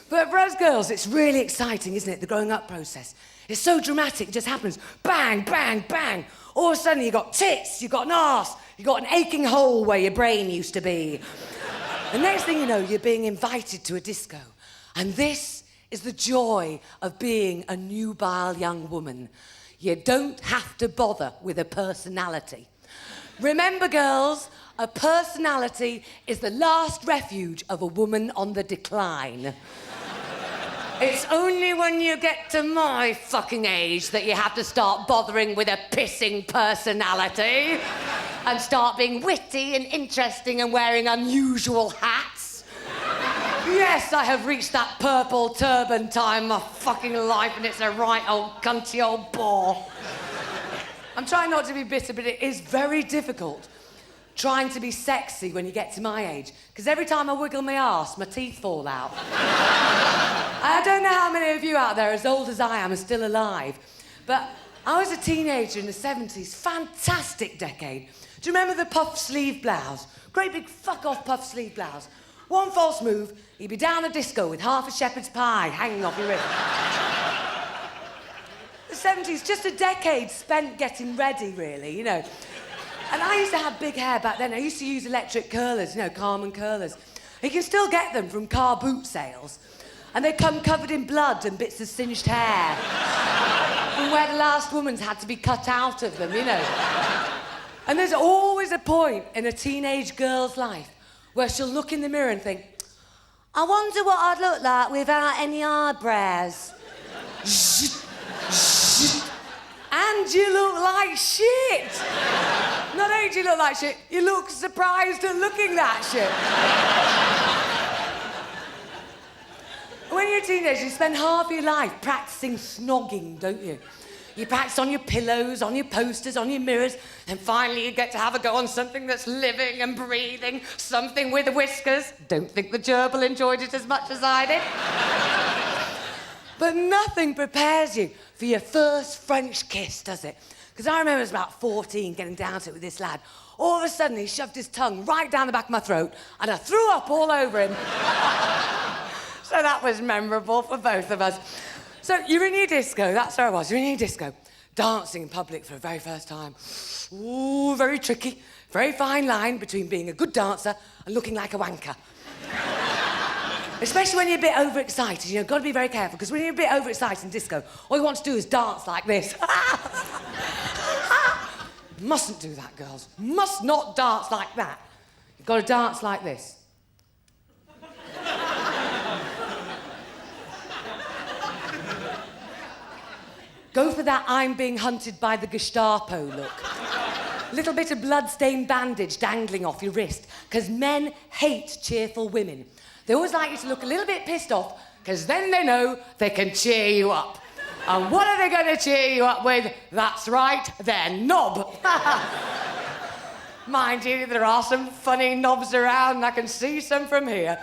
But for us girls, it's really exciting, isn't it? The growing up process. It's so dramatic, it just happens. Bang, bang, bang. All of a sudden, you've got tits, you've got an arse, you've got an aching hole where your brain used to be. The next thing you know, you're being invited to a disco. And this is the joy of being a nubile young woman. You don't have to bother with a personality. Remember, girls, a personality is the last refuge of a woman on the decline. It's only when you get to my fucking age that you have to start bothering with a pissing personality and start being witty and interesting and wearing unusual hats. Yes, I have reached that purple turban time of my fucking life, and it's a right old cunty old bore. I'm trying not to be bitter, but it is very difficult trying to be sexy when you get to my age, because every time I wiggle my arse, my teeth fall out. I don't know how many of you out there, as old as I am, are still alive, but I was a teenager in the 70s, fantastic decade. Do you remember the puff sleeve blouse? Great big fuck-off puff sleeve blouse. One false move, you'd be down the disco with half a shepherd's pie hanging off your wrist. The 70s, just a decade spent getting ready, really, you know. And I used to have big hair back then. I used to use electric curlers, you know, Carmen curlers. You can still get them from car boot sales. And they come covered in blood and bits of singed hair. From where the last woman's had to be cut out of them, you know. And there's always a point in a teenage girl's life where she'll look in the mirror and think, I wonder what I'd look like without any eyebrows. And you look like shit. Not only do you look like shit, you look surprised at looking that shit. When you're a teenager, you spend half your life practicing snogging, don't you? You practice on your pillows, on your posters, on your mirrors, and finally you get to have a go on something that's living and breathing, something with whiskers. Don't think the gerbil enjoyed it as much as I did. But nothing prepares you for your first French kiss, does it? Because I remember I was about 14 getting down to it with this lad. All of a sudden, he shoved his tongue right down the back of my throat, and I threw up all over him. So that was memorable for both of us. So you're in your disco, that's where I was, you're in your disco, dancing in public for the very first time. Ooh, very tricky, very fine line between being a good dancer and looking like a wanker. Especially when you're a bit overexcited, you know, got to be very careful, because when you're a bit overexcited in disco, all you want to do is dance like this. Mustn't do that, girls. Must not dance like that. You've got to dance like this. Go for that I'm being hunted by the Gestapo look. Little bit of blood-stained bandage dangling off your wrist, because men hate cheerful women. They always like you to look a little bit pissed off, because then they know they can cheer you up. And what are they going to cheer you up with? That's right, their knob. Mind you, there are some funny knobs around, and I can see some from here.